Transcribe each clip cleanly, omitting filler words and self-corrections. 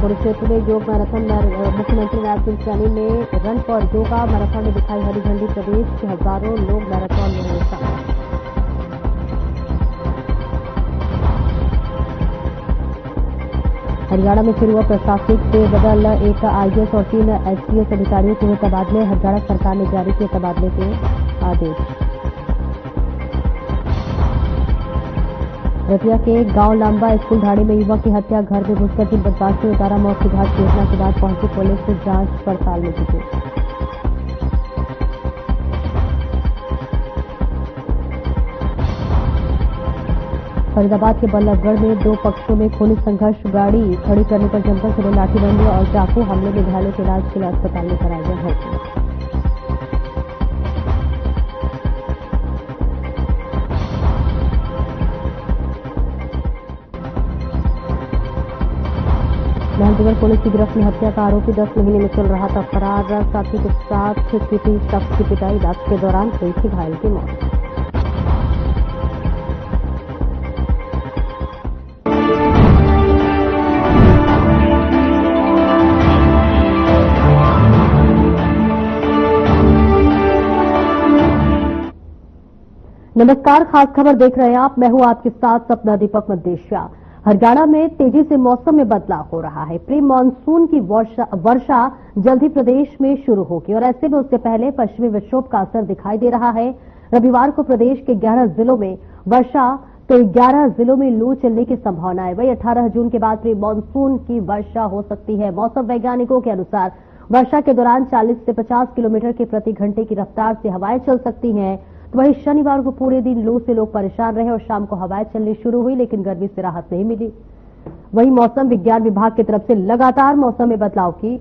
कुरुक्षेत्र में योग मैराथन मुख्यमंत्री नायब सिंह सैनी ने रन फॉर योगा मैराथन में दिखाई हरी झंडी। प्रदेश के हजारों लोग मैराथन में हुए शामिल। हरियाणा में फिर हुआ प्रशासनिक फेरबदल। एक आईएएस और 3 एसपीएस अधिकारियों के हुए तबादले। हरियाणा सरकार ने जारी किए तबादले के आदेश। रतिया के गांव लांबा स्कूल ढाणी में युवक की हत्या। घर में घुसकर 3 बदमाशों ने उतारा मौत की घाट। सूचना के बाद पहुंची पुलिस जांच पड़ताल में जुटी। फरीदाबाद के बल्लभगढ़ में 2 पक्षों में खूनी संघर्ष। गाड़ी खड़ी करने पर जमकर चले लाठीडंडे और चाकू हमले में घायलों के इलाज के लिए अस्पताल में कराया गया भर्ती। महंतगढ़ पुलिस की गिरफ्त में हत्या का आरोपी 10 महीने में चल रहा था फरार। साथी के साथ किसी शख्स की पिटाई। इलाज के दौरान हुई थी घायल की मौत। नमस्कार, खास खबर देख रहे हैं आप। मैं हूं आपके साथ सपना दीपक मदेशिया। हरियाणा में तेजी से मौसम में बदलाव हो रहा है। प्री मानसून की वर्षा जल्द ही प्रदेश में शुरू होगी और ऐसे में उससे पहले पश्चिमी विक्षोभ का असर दिखाई दे रहा है। रविवार को प्रदेश के 11 जिलों में वर्षा तो 11 जिलों में लू चलने की संभावना है। वही 18 जून के बाद प्री मानसून की वर्षा हो सकती है। मौसम वैज्ञानिकों के अनुसार वर्षा के दौरान 40 से 50 किलोमीटर की प्रति घंटे की रफ्तार से हवाएं चल सकती हैं। वहीं शनिवार को पूरे दिन लू से लोग परेशान रहे और शाम को हवाएं चलनी शुरू हुई, लेकिन गर्मी से राहत नहीं मिली। वहीं मौसम विज्ञान विभाग की तरफ से लगातार मौसम में बदलाव की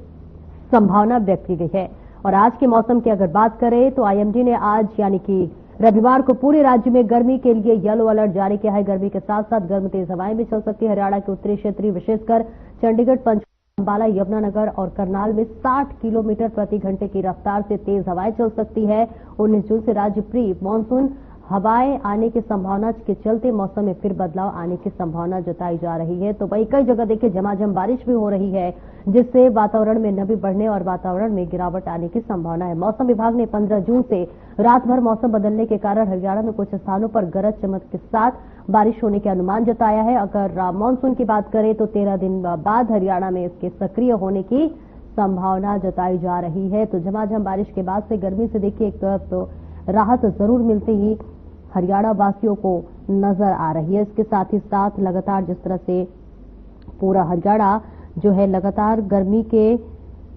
संभावना व्यक्त की गई है। और आज के मौसम की अगर बात करें तो आईएमडी ने आज यानी कि रविवार को पूरे राज्य में गर्मी के लिए येलो अलर्ट जारी किया है। गर्मी के साथ साथ गर्म तेज हवाएं भी चल सकती है। हरियाणा के उत्तरी क्षेत्रीय विशेषकर चंडीगढ़, पंचकुला, अंबाला, यमुनानगर और करनाल में 60 किलोमीटर प्रति घंटे की रफ्तार से तेज हवाएं चल सकती है। 19 जून से राज्य प्री मानसून हवाएं आने की संभावना के चलते मौसम में फिर बदलाव आने की संभावना जताई जा रही है। तो वही कई जगह देखिए झमाझम बारिश भी हो रही है, जिससे वातावरण में नमी बढ़ने और वातावरण में गिरावट आने की संभावना है। मौसम विभाग ने 15 जून से रात भर मौसम बदलने के कारण हरियाणा में कुछ स्थानों पर गरज चमक के साथ बारिश होने के अनुमान जताया है। अगर मानसून की बात करें तो 13 दिन बाद हरियाणा में इसके सक्रिय होने की संभावना जताई जा रही है। तो झमाझम बारिश के बाद से गर्मी से देखिए एक तरफ तो राहत जरूर मिलती ही हरियाणा वासियों को नजर आ रही है। इसके साथ ही साथ लगातार जिस तरह से पूरा हरियाणा जो है लगातार गर्मी के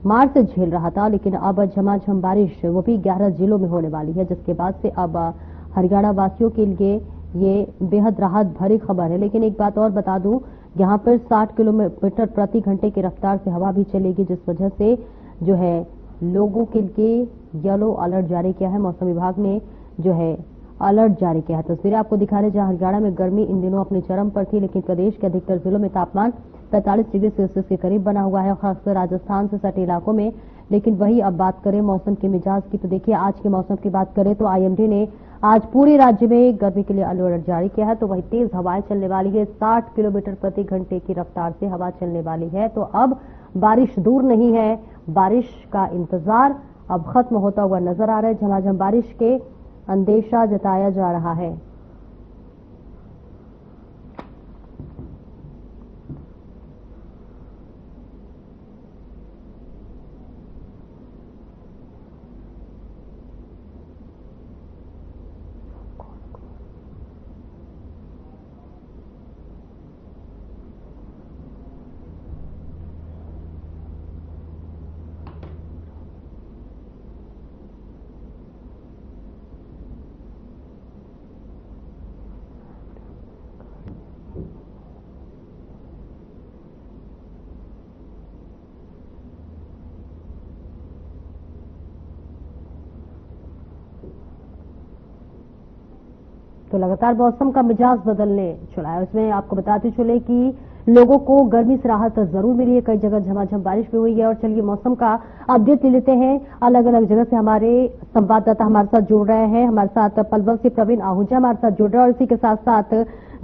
मार से झेल रहा था, लेकिन अब झमाझम बारिश वो भी 11 जिलों में होने वाली है, जिसके बाद से अब हरियाणा वासियों के लिए ये बेहद राहत भरी खबर है। लेकिन एक बात और बता दूं, यहां पर 60 किलोमीटर प्रति घंटे की रफ्तार से हवा भी चलेगी, जिस वजह से जो है लोगों के लिए येलो अलर्ट जारी किया है। मौसम विभाग ने जो है अलर्ट जारी किया है। तस्वीरें आपको दिखा रहे जहां हरियाणा में गर्मी इन दिनों अपने चरम पर थी, लेकिन प्रदेश के अधिकतर जिलों में तापमान 45 डिग्री सेल्सियस के करीब बना हुआ है, खासकर राजस्थान से सटे इलाकों में। लेकिन वही अब बात करें मौसम के मिजाज की, तो देखिए आज के मौसम की बात करें तो आईएमडी ने आज पूरे राज्य में गर्मी के लिए अलर्ट जारी किया है। तो वही तेज हवाएं चलने वाली है, 60 किलोमीटर प्रति घंटे की रफ्तार से हवा चलने वाली है। तो अब बारिश दूर नहीं है, बारिश का इंतजार अब खत्म होता हुआ नजर आ रहा है। झमाझम बारिश के अंदेशा जताया जा रहा है। तो लगातार मौसम का मिजाज बदलने चला है। उसमें आपको बताते चले कि लोगों को गर्मी से राहत जरूर मिली है, कई जगह झमाझम बारिश भी हुई है। और चलिए मौसम का अपडेट ले लेते हैं। अलग अलग जगह से हमारे संवाददाता हमारे साथ जुड़ रहे हैं। हमारे साथ पलवल से प्रवीण आहूजा हमारे साथ जुड़ रहे हैं और इसी के साथ साथ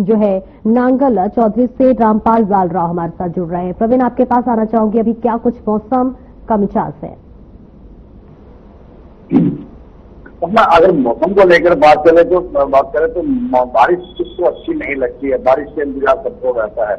जो है नांगल चौधरी से रामपाल बालराव हमारे साथ जुड़ रहे हैं। प्रवीण, आपके पास आना चाहूंगी, अभी क्या कुछ मौसम का मिजाज है? अगर मौसम को लेकर बात करें तो बारिश किसको अच्छी नहीं लगती है। बारिश के इंतजार सबको रहता है,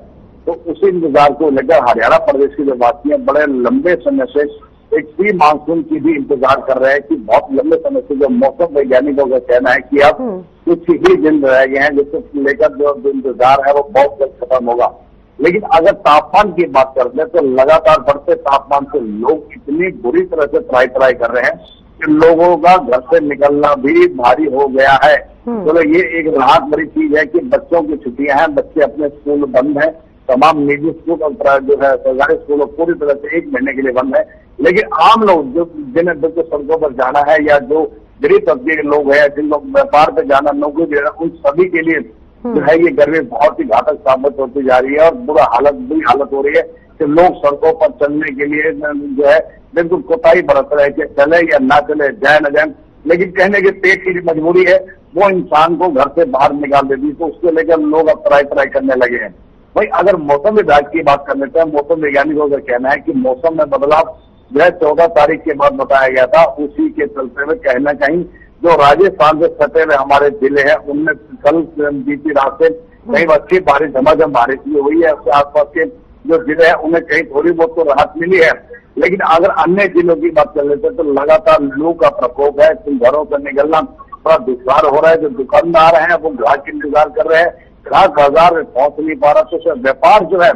तो उसी इंतजार को लेकर हरियाणा प्रदेश की जो वासियां बड़े लंबे समय से एक प्री मानसून की भी इंतजार कर रहे हैं कि बहुत लंबे समय से जो मौसम वैज्ञानिकों का कहना है कि अब कुछ ही दिन रह गए हैं जिसको लेकर जो इंतजार है वो बहुत जल्द खत्म होगा। लेकिन अगर तापमान की बात करते हैं तो लगातार बढ़ते तापमान से लोग इतनी बुरी तरह से त्राई कर रहे हैं कि लोगों का घर से निकलना भी भारी हो गया है। चलो ये एक राहत भरी चीज है कि बच्चों की छुट्टियां हैं, बच्चे अपने स्कूल बंद हैं, तमाम निजी स्कूल और जो है सरकारी स्कूल पूरी तरह से 1 महीने के लिए बंद है। लेकिन आम लोग जो जिन्हें बिल्कुल सड़कों पर जाना है या जो गरीब तबके के लोग हैं, जिन लोग व्यापार पे जाना, नौकरी देना, उन सभी के लिए जो है ये गर्मी बहुत ही घातक साबित होती जा रही है और बुरी हालत हो रही है कि लोग सड़कों पर चलने के लिए जो है बिल्कुल कोताही बरत रहे हैं कि चले या ना चले, जाए न जाए। लेकिन कहने की पेट की मजबूरी है वो इंसान को घर से बाहर निकाल देती, तो उसको लेकर लोग अब त्राई करने लगे हैं। भाई अगर मौसम विभाग की बात कर लेते हैं, मौसम वैज्ञानिकों का कहना है कि मौसम में बदलाव जो है 14 तारीख के बाद बताया गया था। उसी के चलते हुए कहीं ना कहीं जो राजस्थान से सटे हुए हमारे जिले हैं उनमें कल बीती रात से कहीं अच्छी बारिश, झमाझम बारिश भी हुई है। उसके आसपास के जो जिले हैं उन्हें कहीं थोड़ी बहुत तो राहत मिली है। लेकिन अगर अन्य जिलों की बात कर लेते हैं तो लगातार लू का प्रकोप है, घरों से निकलना थोड़ा दुश्वार हो रहा है। जो दुकानदार हैं वो ग्राहक इंतजार कर रहे हैं, ग्राहक बाजार में पहुंच नहीं पा रहा, तो व्यापार जो है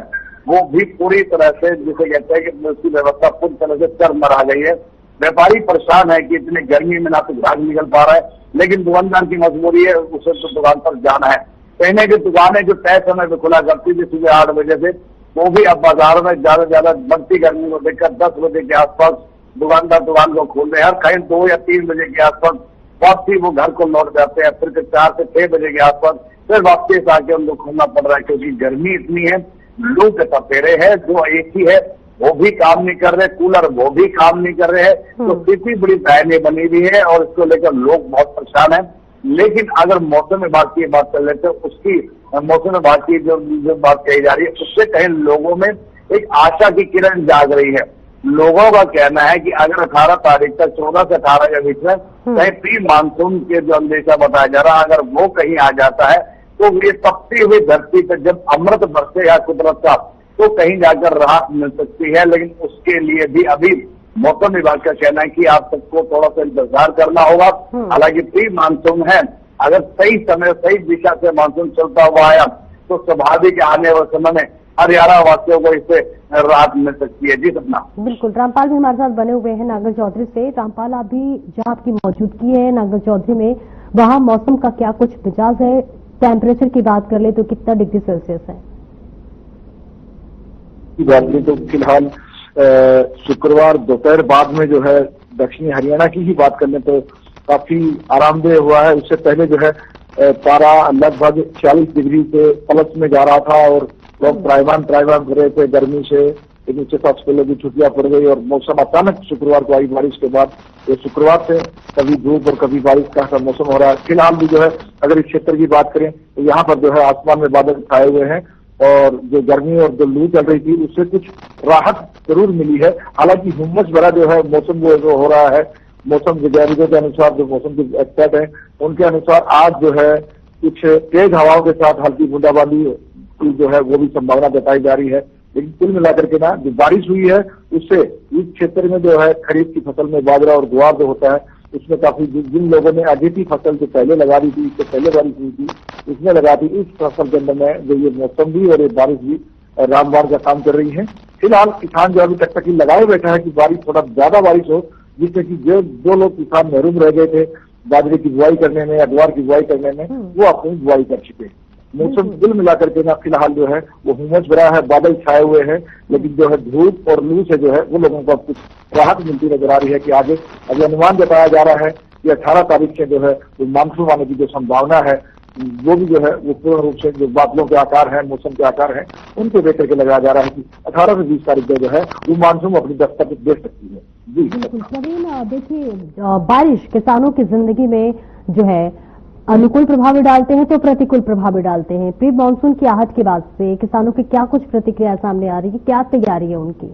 वो भी पूरी तरह से जिसे कहते हैं कि उसकी व्यवस्था पूरी तरह से चरमरा गई है। व्यापारी परेशान है कि इतनी गर्मी में ना तो ग्राहक निकल पा रहा है, लेकिन दुकानदार की मजबूरी है, उसे तो दुकान पर जाना है। कहने की दुकानें जो तय समय पे खुला करती थी सुबह 8 बजे से, वो भी अब बाजार में ज्यादा बढ़ती गर्मी को देखकर 10 बजे के आसपास दुकानदार दुकान को खोल रहे हैं। कहीं 2 या 3 बजे के आसपास वापसी वो घर को लौट जाते हैं, फिर 4 से 6 बजे के आसपास फिर वापस आके उनको खोलना पड़ रहा है क्योंकि गर्मी इतनी है। लू के तपेरे है, जो एसी है वो भी काम नहीं कर रहे, कूलर वो भी काम नहीं कर रहे हैं, तो स्थिति बड़ी दयनीय बनी हुई है और इसको लेकर लोग बहुत परेशान हैं। लेकिन अगर मौसम विभाग की बात कर लेते हैं, उसकी मौसम विभाग की जो बात कही जा रही है उससे कहीं लोगों में एक आशा की किरण जाग रही है। लोगों का कहना है कि अगर 18 तारीख तक 14 से 18 के बीच में कहीं प्री मानसून के जो अंदेशा बताया जा रहा है अगर वो कहीं आ जाता है तो ये तपती हुई धरती पर जब अमृत बरसे या कुदरत का तो कहीं जाकर राहत मिल सकती है। लेकिन उसके लिए भी अभी मौसम विभाग का कहना है कि आप सबको थोड़ा सा इंतजार करना होगा। हालांकि प्री मानसून है, अगर सही समय सही दिशा से मानसून चलता हुआ आया तो स्वाभाविक आने वाले समय में हरियाणा वासियों को इससे राहत मिल सकती है। जी सपना। बिल्कुल, रामपाल भी हमारे साथ बने हुए हैं नांगल चौधरी से। रामपाल, अभी जहां आपकी मौजूदगी है नांगल चौधरी में, वहां मौसम का क्या कुछ मिजाज है? टेम्परेचर की बात कर ले तो कितना डिग्री सेल्सियस है? तो फिलहाल शुक्रवार दोपहर बाद में जो है दक्षिणी हरियाणा की ही बात करने तो काफी आरामदेह हुआ है। उससे पहले जो है पारा लगभग 40 डिग्री से प्लस में जा रहा था और लोग त्राइवान हो रहे थे गर्मी से। लेकिन उसके साथ स्कूलों की छुट्टियां पड़ गई और मौसम अचानक शुक्रवार को आई बारिश के बाद ये शुक्रवार से कभी धूप और कभी बारिश का मौसम हो रहा है। फिलहाल भी जो है अगर इस क्षेत्र की बात करें तो यहाँ पर जो है आसमान में बादल छाए हुए हैं और जो गर्मी और जो लू चल रही थी उससे कुछ राहत जरूर मिली है। हालांकि हुम्मस भरा जो है मौसम जो हो रहा है, मौसम वैज्ञानिकों के अनुसार, जो मौसम के एक्सपर्ट हैं उनके अनुसार आज जो है कुछ तेज हवाओं के साथ हल्की बूंदाबांदी की जो है वो भी संभावना बताई जा रही है। लेकिन कुल मिलाकर के ना जो बारिश हुई है उससे इस क्षेत्र में जो है खरीफ की फसल में बाजरा और ज्वार जो होता है उसमें काफी जिन लोगों ने अगेती फसल जो पहले लगा दी थी, इससे पहले बारिश हुई थी उसमें लगा दी, इस फसल के अंदर में जो ये मौसम भी और ये बारिश भी रामबाण का काम कर रही है। फिलहाल किसान जो अभी टकटकी लगाए बैठा है कि बारिश थोड़ा ज्यादा बारिश हो, जिससे कि जो लोग किसान महरूम रह गए थे बाजरे की बुआई करने में या ज्वार की बुआई करने में वो अपनी बुआई कर चुके हैं। मौसम कुल मिलाकर के ना फिलहाल जो है वो हुमस भरा है, बादल छाए हुए हैं, लेकिन जो है धूप और लू से जो है वो लोगों को अब कुछ राहत मिलती नजर आ रही है कि आगे अभी अनुमान जताया जा रहा है कि 18 तारीख से जो है वो मानसून आने की जो संभावना है वो भी जो है वो पूर्ण रूप से जो बादलों के आकार है, मौसम के आकार है, उनको देख करके लगाया जा रहा है कि 18 से 20 तारीख को जो है वो मानसून अपनी दस्तक दे सकती है। जी बिल्कुल प्रवीण, देखिए बारिश किसानों की जिंदगी में जो है अनुकूल प्रभाव भी डालते हैं तो प्रतिकूल प्रभाव भी डालते हैं। प्री मानसून की आहट के बाद से किसानों की क्या कुछ प्रतिक्रिया सामने आ रही है, क्या तैयारी है उनकी?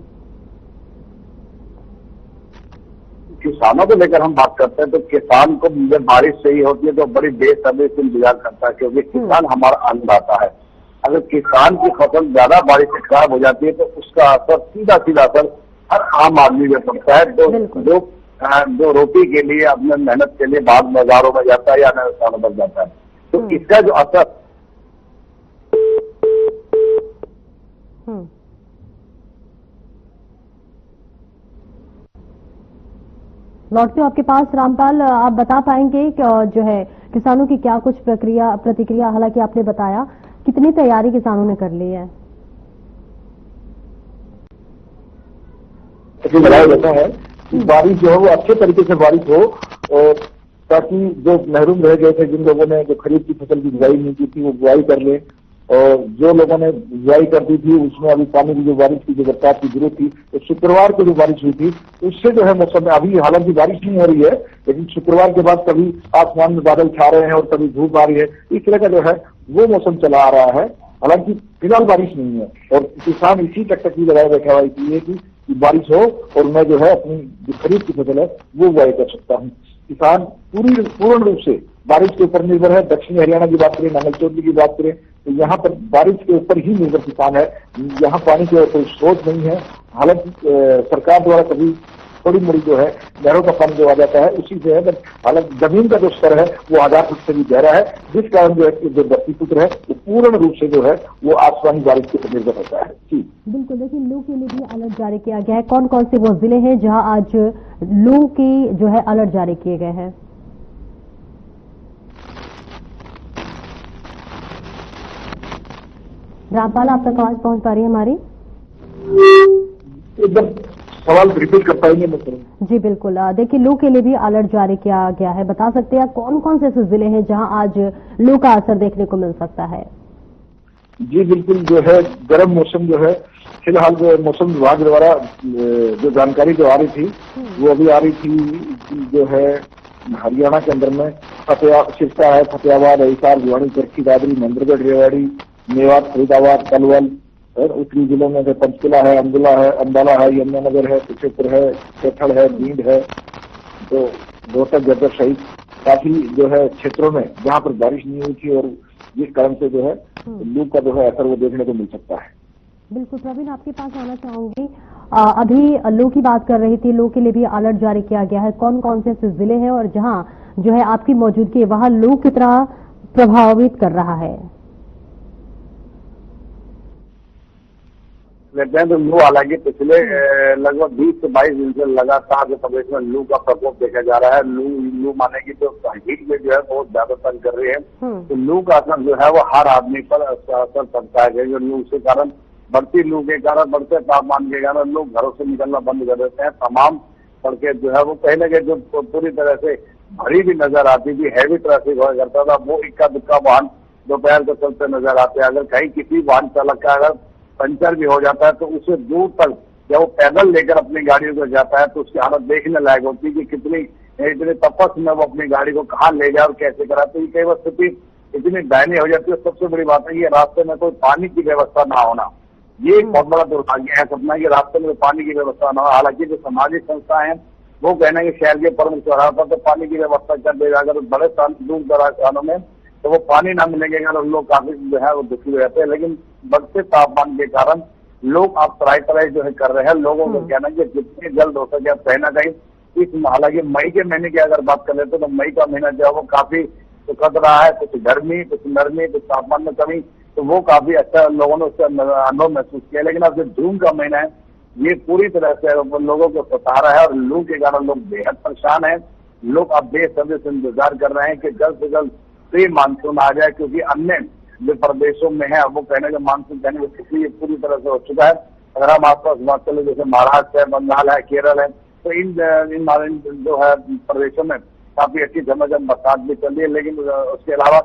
किसानों को लेकर हम बात करते हैं तो किसान को जब बारिश सही होती है तो बड़ी बेसब्री से इंतजार करता है, क्योंकि किसान हमारा अन्नदाता है। अगर किसान की फसल ज्यादा बारिश से खराब हो जाती है तो उसका असर सीधा असर हर आम आदमी में पड़ता है। तो जो रोटी के लिए अपने मेहनत के लिए बाद बाजारों में जाता है या अन्य स्थानों पर जाता है, तो इसका जो असर लौटते हो आपके पास रामपाल, आप बता पाएंगे कि जो है किसानों की क्या कुछ प्रतिक्रिया? हालांकि आपने बताया कितनी तैयारी किसानों ने कर ली है? बताया जाता है कि बारिश जो है वो अच्छे तरीके से बारिश हो, और ताकि जो महरूम रह गए थे, जिन लोगों ने जो खरीफ की फसल की बुआई नहीं की थी वो बुआई कर ले, और जो लोगों ने बुआई कर दी थी उसमें अभी पानी की जो बारिश की जो बरसात की जरूरत थी, तो शुक्रवार को जो बारिश हुई थी उससे जो है मौसम में अभी हालांकि बारिश नहीं हो रही है, लेकिन शुक्रवार के बाद कभी आसमान में बादल छा रहे हैं और कभी धूप आ रही है, इस तरह का जो है वो मौसम चला आ रहा है। हालांकि फिलहाल बारिश नहीं है और किसान इसी टकटकी लगाए बैठा हुआ है कि बारिश हो और मैं जो है अपनी जो खरीफ की फसल है वो बुआई कर सकता हूँ। किसान पूर्ण रूप से बारिश के ऊपर निर्भर है। दक्षिणी हरियाणा की बात करें, नांगल चौधरी की बात करें, तो यहाँ पर बारिश के ऊपर ही निर्भर किसान है। यहाँ पानी के कोई स्रोत नहीं है। हालांकि सरकार द्वारा कभी थोड़ी मोड़ी जो है नहरों का पानी जो आ जाता है उसी से है, हालांकि जमीन का जो स्तर है वो 1000 फुट से भी गहरा है, जिस कारण जो है जो धरतीपुत्र है वो पूर्ण रूप से जो है वो आसमानी बारिश के ऊपर निर्भर होता है। जी बिल्कुल, देखिए लू के लिए भी अलर्ट जारी किया गया है। कौन कौन से वो जिले हैं जहां आज लू की जो है अलर्ट जारी किए गए हैं? रामपाल, आप तक आवाज पहुंच पा रही है हमारी? एकदम सवाल रिपीट कर पाएंगे मैं? जी बिल्कुल, देखिए लू के लिए भी अलर्ट जारी किया गया है। बता सकते हैं कौन कौन से ऐसे जिले हैं जहां आज लू का असर देखने को मिल सकता है? जी बिल्कुल, जो है गर्म मौसम जो है फिलहाल जो मौसम विभाग द्वारा जो जानकारी जो आ रही थी वो अभी आ रही थी, जो है हरियाणा के अंदर में सिरसा है, फतेहाबाद, हिसार, भिवानी, चरखी, दादरी, महेंद्रगढ़, रेवाड़ी, मेवात, फरीदाबाद, कलवल, और उत्तरी जिलों में पंचकुला है, अम्बाला है, यमुनानगर है, कुशेपुर है, कैथल है, बींड है, तो रोहतक, गदर सहित काफी जो है क्षेत्रों में जहां पर बारिश नहीं हुई थी और जिस कारण से जो है लू का जो है असर वो देखने को मिल सकता है। बिल्कुल प्रवीण, आपके पास आना चाहूंगी। अभी लू की बात कर रही थी, लू के लिए भी अलर्ट जारी किया गया है। कौन कौन से ऐसे जिले हैं और जहां जो है आपकी मौजूदगी है वहां लू की तरह प्रभावित कर रहा है? लेते हैं तो लू हालांकि पिछले लगभग 20 से 22 दिन से लगातार जो प्रदेश में लू का प्रकोप देखा जा रहा है। लू माने की जो हीट में जो है बहुत ज्यादा तंग कर रही है, तो लू का असर जो है वो हर आदमी पर असर पड़ता है। जो लू के कारण बढ़ती लू के कारण, बढ़ते तापमान के कारण लोग घरों से निकलना बंद कर देते हैं। तमाम सड़कें जो है वो कहीं ना कहीं जो पूरी तरह से भरी भी नजर आती थी, हैवी ट्रैफिक हुआ करता था, वो इक्का दुक्का वाहन दोपहर को चलते नजर आते हैं। अगर कहीं किसी वाहन चालक का अगर पंचर भी हो जाता है तो उसे दूर तक जब वो पैदल लेकर अपनी गाड़ियों को जाता है तो उसकी हालत देखने लायक होती है कि कितनी इतनी तपस में वो अपनी गाड़ी को कहाँ ले जाए और कैसे करा। तो कई बार स्थिति इतनी दयनीय हो जाती है। सबसे बड़ी बात है ये रास्ते में कोई पानी की व्यवस्था ना होना, ये एक बहुत बड़ा दुर्भाग्य है सपना, कि रास्ते में पानी की व्यवस्था ना हो। हालांकि जो सामाजिक संस्थाएं हैं वो कहना है कि शहर के प्रमुख चौराहों पर तो पानी की व्यवस्था कर देगा, अगर बड़े दूर दराज स्थानों में तो वो पानी ना मिलेंगे और लोग काफी जो है वो दुखी हो जाते हैं। लेकिन बढ़ते तापमान के कारण लोग अब तराई जो है कर रहे हैं। लोगों को कहना है कि जितनी जल्द हो सके कहीं ना कहीं इस, हालांकि मई के महीने की अगर बात कर लेते तो मई का महीना जो है वो काफी सुखद रहा है। कुछ गर्मी, कुछ नरमी, कुछ तापमान में कमी, तो वो काफी अच्छा लोगों ने उसका अनुभव महसूस किया। लेकिन अब जो जून का महीना है ये पूरी तरह से लोगों को सता रहा है और लू के कारण लोग बेहद परेशान है। लोग अब बेसब्री से इंतजार कर रहे हैं कि जल्द से जल्द प्री मानसून आ जाए, क्योंकि अन्य जो प्रदेशों में है वो कहने के मानसून कहने की स्थिति पूरी तरह से हो चुका है। अगर हम आसपास बात करें जैसे महाराष्ट्र है, बंगाल है, केरल है, तो इन जो है प्रदेशों में काफी अच्छी झमाझम बरसात भी चल रही है। लेकिन उसके अलावा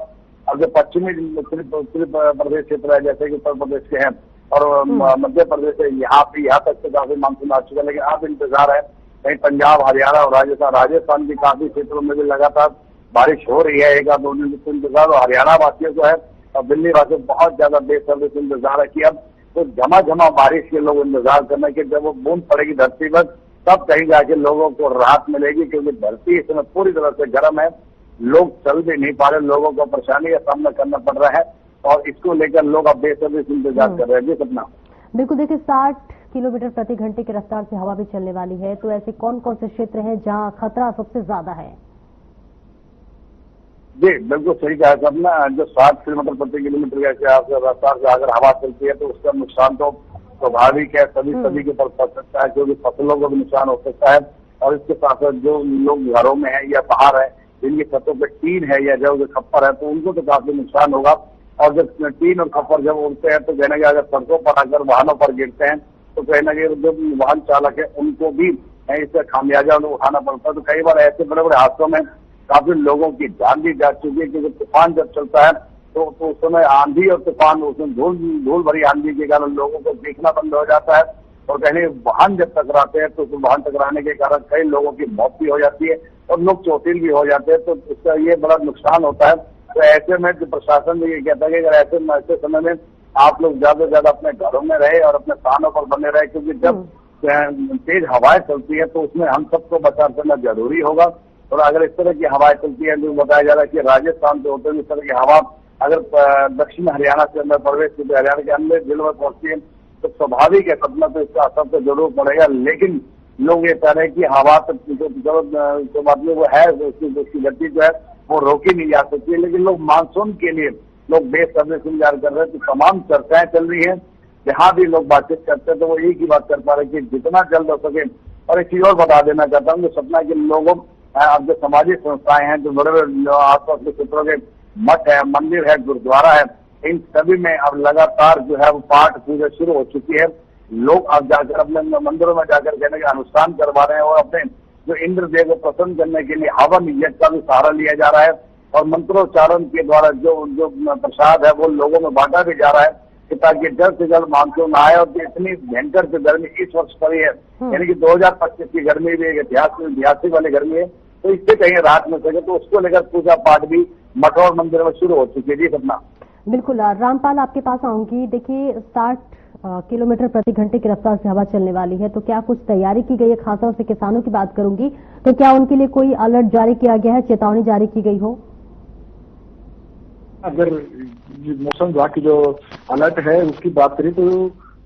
अब जो पश्चिमी उत्तरी प्रदेश क्षेत्र है जैसे कि उत्तर प्रदेश के हैं और मध्य प्रदेश है, यहाँ तक से काफी मानसून आ चुका है। लेकिन अब इंतजार है कहीं पंजाब, हरियाणा और राजस्थान की काफी क्षेत्रों में भी लगातार बारिश हो रही है, एक आध दो दिन से इंतजार, और हरियाणा वासियों को है और दिल्ली वासियों को बहुत ज्यादा बेसब्री से इंतजार है कि अब तो झमाझमा बारिश के लोग इंतजार करने के, जब वो बूंद पड़ेगी धरती पर तब कहीं जाके लोगों को राहत मिलेगी, क्योंकि धरती इस समय पूरी तरह से गर्म है, लोग चल भी नहीं पा रहे, लोगों को परेशानी का सामना करना पड़ रहा है और इसको लेकर लोग अब बेसब्री से इंतजार कर रहे हैं। जी सपना, बिल्कुल, देखिए 60 किलोमीटर प्रति घंटे की रफ्तार से हवा भी चलने वाली है, तो ऐसे कौन कौन से क्षेत्र हैं जहां खतरा सबसे ज्यादा है? जी बिल्कुल सही कहा सपना, जो 60 किलोमीटर प्रति किलोमीटर के रफ्तार से अगर हवा चलती है तो उसका नुकसान तो स्वाभाविक है, सभी के ऊपर पड़ सकता है, क्योंकि फसलों को भी नुकसान हो सकता है। और इसके साथ साथ जो लोग घरों में है या बाहर है, जिनकी छतों पर टीन है या जो खप्पर है, तो उनको तो काफी नुकसान होगा। और जब टीन और खप्पर जब उड़ते हैं तो कहना कि अगर सड़कों पर आकर वाहनों पर गिरते हैं तो कहना कि जो वाहन चालक है उनको भी इससे खामियाजा उठाना पड़ता है। तो कई बार ऐसे बड़े बड़े हादसों में काफी लोगों की जान भी जा चुकी है, क्योंकि तूफान जब चलता है तो उस समय आंधी और तूफान, उसमें धूल भरी आंधी के कारण लोगों को दिखना बंद हो जाता है और कहीं वाहन जब टकराते हैं तो वाहन टकराने के कारण कई लोगों की मौत भी हो जाती है और लोग चोटिल भी हो जाते हैं, तो इसका ये बड़ा नुकसान होता है। तो ऐसे में जो प्रशासन भी ये कहता है कि अगर ऐसे समय में आप लोग ज्यादा से ज्यादा अपने घरों में रहे और अपने स्थानों पर बने रहे, क्योंकि जब तेज हवाएं चलती है तो उसमें हम सबको बचाव करना जरूरी होगा। और अगर इस तरह की हवाएं चलती है, जो बताया जा रहा है कि राजस्थान से होते हुए इस तरह की हवा अगर दक्षिण हरियाणा से अंदर प्रवेश करते हरियाणा के अंदर जिलों में पहुंचती है तो स्वाभाविक है सपना, तो इसका असर तो जरूर पड़ेगा। लेकिन लोग ये कह रहे हैं कि हवा जो बात में वो है, उसकी गति जो है वो रोकी नहीं जा सकती है, लेकिन लोग मानसून के लिए लोग बेसब्री से इंतजार कर रहे हैं। तो तमाम चर्चाएं चल रही है, जहां भी लोग बातचीत करते हैं तो वो एक ही बात कर पा रहे हैं कि जितना जल्द हो सके। और एक चीज और बता देना चाहता हूँ, जो सपना के लोगों अब जो सामाजिक संस्थाएं हैं, जो बड़े बड़े आसपास के क्षेत्रों के मठ है, मंदिर है, गुरुद्वारा है, इन सभी में अब लगातार जो है वो पाठ पूजा शुरू हो चुकी है। लोग अब जाकर अपने मंदिरों में जाकर कहने का अनुष्ठान करवा रहे हैं और अपने जो इंद्र देव को प्रसन्न करने के लिए हवन यज्ञ का भी सहारा लिया जा रहा है और मंत्रोच्चारण के द्वारा जो प्रसाद है वो लोगों में बांटा भी जा रहा है कि ताकि जल्द से जल्द मानसून आए। और इतनी भयंकर जो गर्मी इस वर्ष पड़ी है, यानी कि 2025 की गर्मी भी एक ऐतिहासिक वाली गर्मी है, तो इससे कहीं राहत मिल सके, तो उसको लेकर पूजा पाठ भी मठ और मंदिर में शुरू हो चुकी है। जी सपना, बिल्कुल रामपाल, आपके पास आऊंगी। देखिए 60 किलोमीटर प्रति घंटे की रफ्तार से हवा चलने वाली है, तो क्या कुछ तैयारी की गई है? खासतौर से किसानों की बात करूंगी, तो क्या उनके लिए कोई अलर्ट जारी किया गया है, चेतावनी जारी की गई हो? अगर मौसम विभाग की जो अलर्ट है उसकी बात करें तो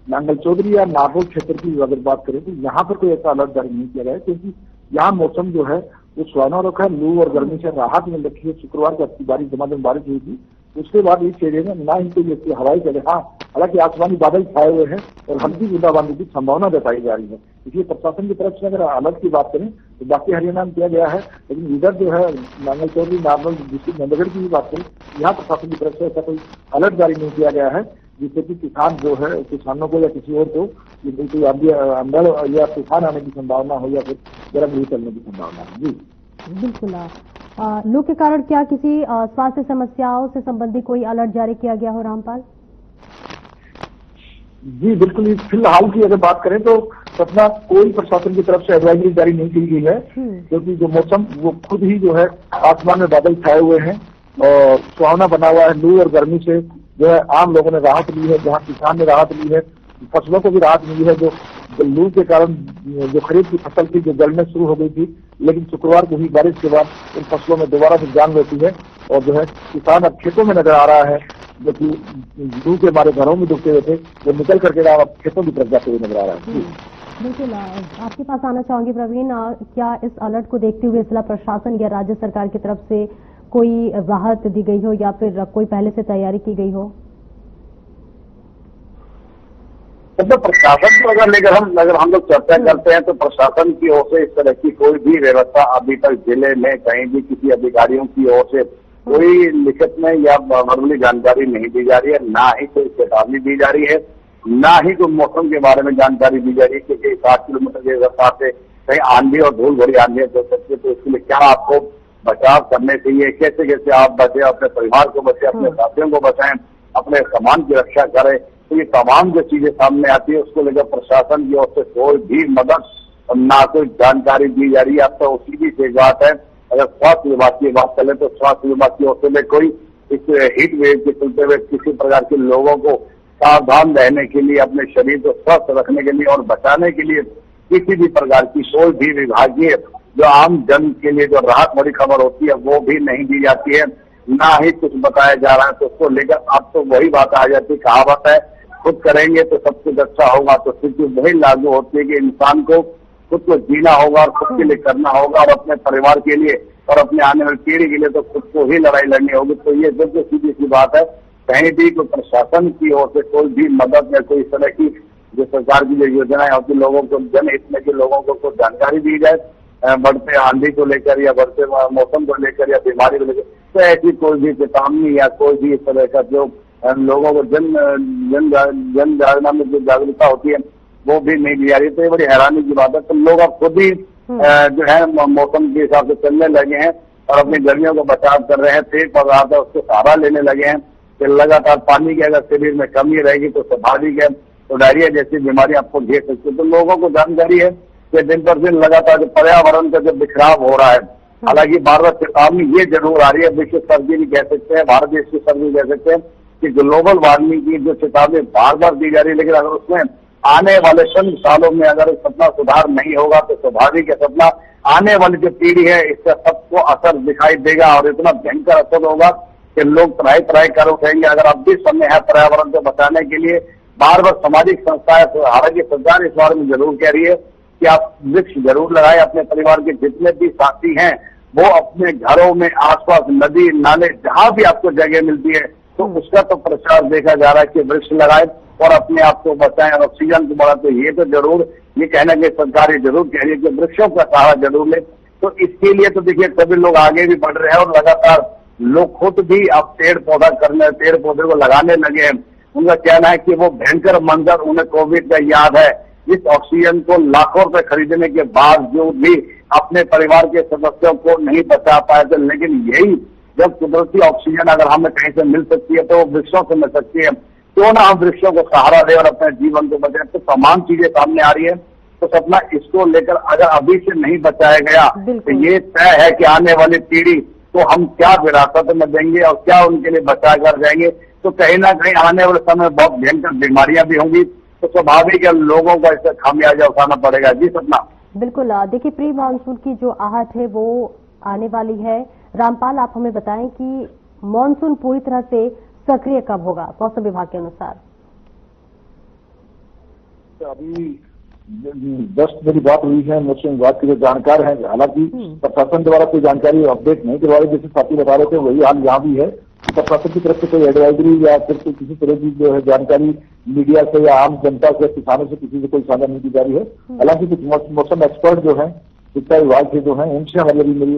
नांगल चौधरी या नागौर क्षेत्र की अगर बात करें तो यहाँ पर कोई ऐसा अलर्ट जारी नहीं किया गया है, क्योंकि यहाँ मौसम जो है वो सुहाना रखा है, लू और गर्मी से राहत मिल रखी है। शुक्रवार को अच्छी बारिश झमाझम बारिश हुई थी, उसके बाद इस एरिया में ना ही कोई अच्छी हवाई चले। हाँ, हालांकि आसमानी बादल छाए हुए हैं और हल्की बूंदाबांदी की संभावना जताई जा रही है। इसलिए प्रशासन की तरफ से अगर अलर्ट की बात करें तो बाकी हरियाणा में किया गया है, लेकिन इधर जो है नांगल चौधरी नागौर डिस्ट्रिक्ट नंदगढ़ की भी बात करें, यहाँ प्रशासन की तरफ से ऐसा कोई अलर्ट जारी नहीं किया गया है जिससे कि किसान जो है किसानों को या किसी और को कोई अंदर या तूफान आने की संभावना हो या फिर गर्म लू चलने की संभावना है। जी बिल्कुल, लू के कारण क्या किसी स्वास्थ्य समस्याओं से संबंधित कोई अलर्ट जारी किया गया हो रामपाल? जी बिल्कुल, फिलहाल की अगर बात करें तो सपना कोई प्रशासन की तरफ से एडवाइजरी जारी नहीं की गई है, क्योंकि जो मौसम वो खुद ही जो है आसमान में बादल छाए हुए हैं और सुहावना बना हुआ है। लू और गर्मी से जो है आम लोगों ने राहत ली है, जहाँ किसान ने राहत ली है, फसलों को भी राहत मिली है। जो लू के कारण जो खरीफ की फसल थी जो जलने शुरू हो गई थी, लेकिन शुक्रवार को हुई बारिश के बाद इन फसलों में दोबारा से जान लेती है और जो है किसान अब खेतों में नजर आ रहा है, जो कि लू के हमारे घरों में डूबते हुए थे वो निकल करके अब खेतों की तरफ जाते हुए नजर आ रहा है। बिल्कुल, आपके पास आना चाहूंगी प्रवीण, क्या इस अलर्ट को देखते हुए जिला प्रशासन या राज्य सरकार की तरफ से कोई राहत दी गई हो या फिर कोई पहले से तैयारी की गई हो? मतलब प्रशासन को अगर हम लोग चर्चा करते हैं तो प्रशासन की ओर से इस तरह की कोई भी व्यवस्था अभी तक जिले में कहीं भी किसी अधिकारियों की ओर से कोई लिखित में या वर्बली जानकारी नहीं दी जा रही है, ना ही कोई चेतावनी दी जा रही है, ना ही कोई मौसम के बारे में जानकारी दी जा रही है। क्योंकि 60 किलोमीटर की रफ्तार से कहीं आंधी और धूल भरी आंधी हो सकती है, तो इसके लिए क्या आपको बचाव करने चाहिए, कैसे कैसे आप बचे, अपने परिवार को बचे, अपने साथियों को बचाएं, अपने सामान की रक्षा करें। तो ये तमाम जो चीजें सामने आती है उसको लेकर प्रशासन की ओर से कोई भी मदद और ना कोई जानकारी दी जा रही है। अब तो उसकी भी एक बात है अगर स्वास्थ्य विभाग की बात करें तो स्वास्थ्य विभाग की ओर से कोई इस हीट वेव के चलते हुए किसी प्रकार के लोगों को सावधान रहने के लिए, अपने शरीर को स्वस्थ रखने के लिए और बचाने के लिए किसी भी प्रकार की कोई भी विभागीय जो आम जन के लिए जो राहत भरी खबर होती है वो भी नहीं दी जाती है, ना ही कुछ बताया जा रहा है। तो उसको लेकर अब तो वही बात आ जाती है, कहावत है खुद करेंगे तो सब कुछ अच्छा होगा। तो स्थिति वही लागू होती है कि इंसान को खुद को जीना होगा और खुद के लिए करना होगा और अपने परिवार के लिए और अपने आने वाली पीढ़ी के लिए तो खुद को ही लड़ाई लड़नी होगी। तो ये बिल्कुल सीधी सी बात है, कहीं भी कोई प्रशासन की ओर से कोई भी मदद या कोई इस तरह की जो सरकार की जो योजनाएं होती लोगों को जनहित में कि लोगों को कुछ जानकारी दी जाए बढ़ते आंधी को लेकर या बढ़ते मौसम को लेकर या बीमारी को लेकर, तो ऐसी कोई भी चेतावनी या कोई भी इस तरह का जो लोगों को जन जागरण में जो जागरूकता होती है वो भी नहीं दी जा रही। तो ये बड़ी हैरानी की बात है। तो लोग अब खुद ही जो है मौसम के हिसाब से चलने लगे हैं और अपनी गर्मियों को बचाव कर रहे हैं। पेड़ पौधा उसको सहारा लेने लगे हैं कि लगातार पानी की अगर शरीर में कमी रहेगी तो स्वाभाविक है तो डायरिया जैसी बीमारी आपको घेर सकती है। तो लोगों को जानकारी है कि दिन पर दिन लगातार जो पर्यावरण का जो बिखराव हो रहा है, हालांकि बार बार चेतावनी ये जरूर आ रही है, विश्व स्तर की भी कह सकते हैं, भारत देश के स्तर की कह सकते हैं कि ग्लोबल वार्मिंग की जो चेतावनी बार बार दी जा रही है, लेकिन अगर उसमें आने वाले चंद सालों में अगर सपना सुधार नहीं होगा तो स्वाभाविक है सपना आने वाली जो पीढ़ी है इसका सबको असर दिखाई देगा और इतना भयंकर असर होगा कि लोग तराई कर उठेंगे। अगर अब भी समय है पर्यावरण को बचाने के लिए, बार बार सामाजिक संस्थाएं, हालांकि सरकार इस बारे में जरूर कह रही है कि आप वृक्ष जरूर लगाए, अपने परिवार के जितने भी साथी हैं वो अपने घरों में आसपास नदी नाले जहां भी आपको जगह मिलती है तो उसका तो प्रचार देखा जा रहा है कि वृक्ष लगाए और अपने आप को बचाएं और ऑक्सीजन को बढ़ाते। ये तो जरूर ये कहना कि सरकार ये जरूर कह रही है कि वृक्षों का सहारा जरूर ले। तो इसके लिए तो देखिए सभी लोग आगे भी बढ़ रहे हैं और लगातार लोग खुद भी अब पेड़ पौधे को लगाने लगे हैं। उनका कहना है कि वो भयंकर मंजर उन्हें कोविड का याद है, इस ऑक्सीजन को लाखों रुपए खरीदने के बावजूद भी अपने परिवार के सदस्यों को नहीं बचा पाए थे। लेकिन यही जब कुदरती ऑक्सीजन अगर हमें कहीं से मिल सकती है तो वो वृक्षों से मिल सकती है, क्यों ना हम वृक्षों को सहारा दें और अपने जीवन को बचाएं। तो तमाम चीजें सामने आ रही है। तो सपना इसको लेकर अगर अभी से नहीं बचाया गया तो ये तय है कि आने वाली पीढ़ी तो हम क्या विरासत में देंगे और क्या उनके लिए बचा कर जाएंगे। तो कहीं ना कहीं आने वाले समय बहुत भयंकर बीमारियां भी होंगी। तो स्वाभाविक है लोगों को इससे खामियाजा उठाना पड़ेगा। जी सपना। बिल्कुल, देखिए प्री मानसून की जो आहट है वो आने वाली है। रामपाल, आप हमें बताएं कि मानसून पूरी तरह से सक्रिय कब होगा मौसम विभाग के अनुसार? अभी जस्ट मेरी बात हुई है मौसम विभाग के जो जानकार हैं, हालांकि प्रशासन द्वारा कोई जानकारी अपडेट नहीं करवा रहे, जैसे साथी बता रहे थे वही हाल यहाँ भी है। प्रशासन की तरफ से कोई एडवाइजरी या फिर किसी तरह की जो है जानकारी मीडिया से या आम जनता से, किसानों से किसी से कोई साझा नहीं की जा रही है। हालांकि कुछ मौसम एक्सपर्ट जो है शिक्षा विभाग से जो है उनसे हमारी मेरी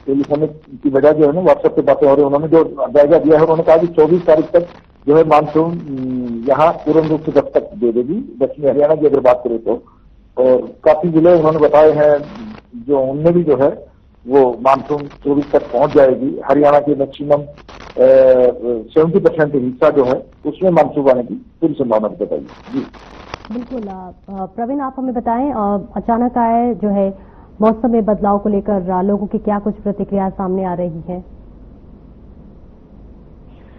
टेलीफोनिक की वजह जो है ना व्हाट्सएप पे बातें हो रही है। उन्होंने जो जायजा दिया है उन्होंने कहा कि 24 तारीख तक जो है मानसून यहाँ पूर्ण रूप से दस्तक दे देगी दक्षिणी हरियाणा की अगर बात करें तो। और काफी जिले उन्होंने बताए हैं जो उनमें भी जो है वो मानसून 24 तक पहुंच जाएगी। हरियाणा के मैक्सिमम 70% हिस्सा जो है उसमें मानसून आने की पूरी संभावना बताई। जी बिल्कुल। प्रवीण, आप हमें बताएं अचानक आए जो है मौसम में बदलाव को लेकर लोगों की क्या कुछ प्रतिक्रिया सामने आ रही है?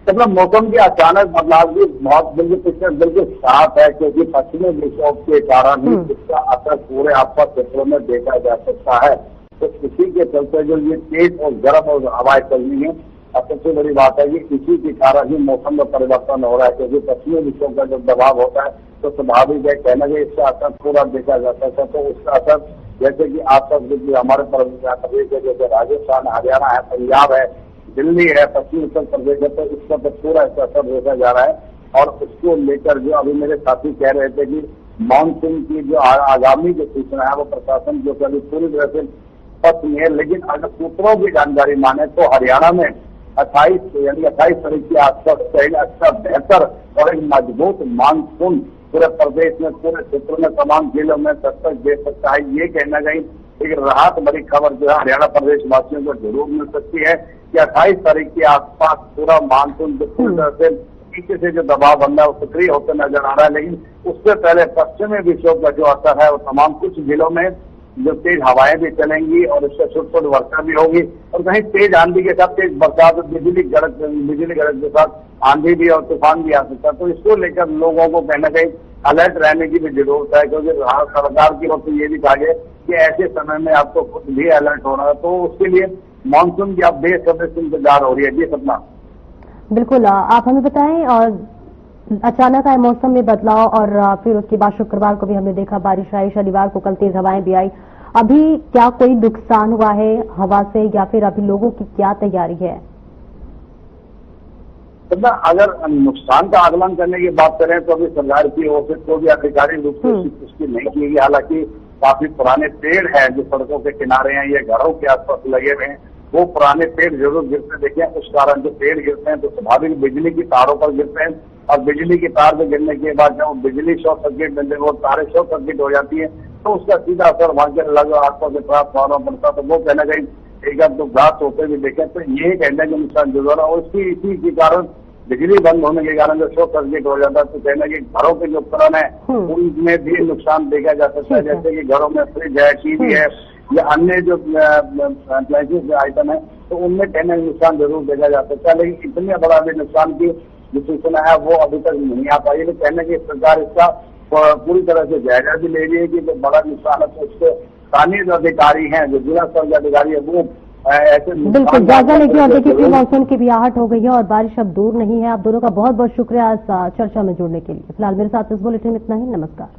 मतलब मौसम के अचानक बदलाव भी बहुत बिल्कुल साफ है, क्योंकि पश्चिमी विक्षोभ के कारण ही इसका असर पूरे आसपास क्षेत्रों में देखा जा सकता है। तो इसी के चलते जो ये तेज और गर्म और हवाएं चल रही है, सबसे बड़ी बात है कि इसी के कारण ही मौसम में परिवर्तन हो रहा है, क्योंकि पश्चिमी विक्षोभ का जो दबाव होता है तो स्वाभाविक है कहना कि इसका असर पूरा देखा जाता है। तो उसका असर जैसे कि आसपास हमारे प्रदेश है, जैसे राजस्थान, हरियाणा है, पंजाब है, दिल्ली है, पश्चिमी उत्तर प्रदेश है, तो इसका तो पूरा इसका असर देखा जा रहा है। और उसको लेकर जो अभी मेरे साथी कह रहे थे कि मानसून की जो आगामी जो सूचना है वो प्रशासन जो अभी पूरी तरह से स्पष्ट नहीं है, लेकिन अगर सूत्रों की जानकारी माने तो हरियाणा में 28 तारीख के आसपास अच्छा बेहतर और एक मजबूत मानसून पूरे प्रदेश में पूरे क्षेत्रों में तमाम जिलों में दस्तक दे सकता है। ये कहना कहीं एक राहत भरी खबर जो है हरियाणा प्रदेश वासियों को जरूर मिल सकती है कि 28 तारीख के आसपास पूरा मानसून जो पूरी तरह से नीचे से जो दबाव बन रहा है वो सक्रिय होते नजर आ रहा है। लेकिन उससे पहले पश्चिमी विक्षोभ का जो असर है वो तमाम कुछ जिलों में जो तेज हवाएं भी चलेंगी और इससे छुट वर्षा भी होगी और कहीं तेज आंधी के साथ तेज बरसात और बिजली गरज के साथ आंधी भी और तूफान भी आ सकता है। तो इसको लेकर लोगों को कहीं ना कहीं अलर्ट रहने की भी जरूरत है, क्योंकि सरकार की ओर से ये भी कहा गया कि ऐसे समय में आपको खुद भी अलर्ट होना है। तो उसके लिए मानसून की आप बेसब्री से इंतजार हो रही है। जी सपना। बिल्कुल, आप हमें बताएं। और अचानक आए मौसम में बदलाव और फिर उसके बाद शुक्रवार को भी हमने देखा बारिश आई, शनिवार को कल तेज हवाएं भी आई। अभी क्या कोई नुकसान हुआ है हवा से या फिर अभी लोगों की क्या तैयारी है? अगर नुकसान का आकलन करने की बात करें तो अभी सरकार की ओर से कोई भी आधिकारिक रूप से पुष्टि नहीं की गई। हालांकि काफी पुराने पेड़ हैं जो सड़कों के किनारे हैं या घरों के आसपास लगे हुए हैं, वो पुराने पेड़ जरूर गिरते देखे। उस कारण जो पेड़ गिरते हैं तो स्वाभाविक बिजली की तारों पर गिरते हैं और बिजली की तार पे गिरने के बाद जब बिजली शॉर्ट सर्किट बनते वो तारें शॉर्ट सर्किट हो जाती है तो उसका सीधा असर वहां के लग आसपास से ट्रांसफार्मर पड़ता। तो वो कहना कहीं एक आध दो घास होते भी देखे तो ये कहने के नुकसान जरूर है। और इसी के कारण बिजली बंद होने के कारण जो शॉर्ट सर्किट हो जाता है तो कहना कि घरों के जो उपकरण है उनमें भी नुकसान देखा जा सकता है। जैसे कि घरों में फ्रिज है, टीवी है या अन्य जो अप्लायंसेज आइटम है तो उनमें कहने का नुकसान जरूर देखा जा सकता है। लेकिन इतने बड़ा भी नुकसान की जो सूचना है वो अभी तक नहीं आ पाई। तो कहने की सरकार इसका पूरी तरह से जायजा भी ले रही है कि जो बड़ा नुकसान है तो उसके स्थानीय जो अधिकारी हैं, जो जिला स्तर के अधिकारी है वो ऐसे बिल्कुल जायजा लेंगे। और देखिए प्री मानसून की भी आहट हो गई है और बारिश अब दूर नहीं है। आप दोनों का बहुत बहुत शुक्रिया इस चर्चा में जुड़ने के लिए। फिलहाल मेरे साथ इस बुलेटिन में इतना ही। नमस्कार।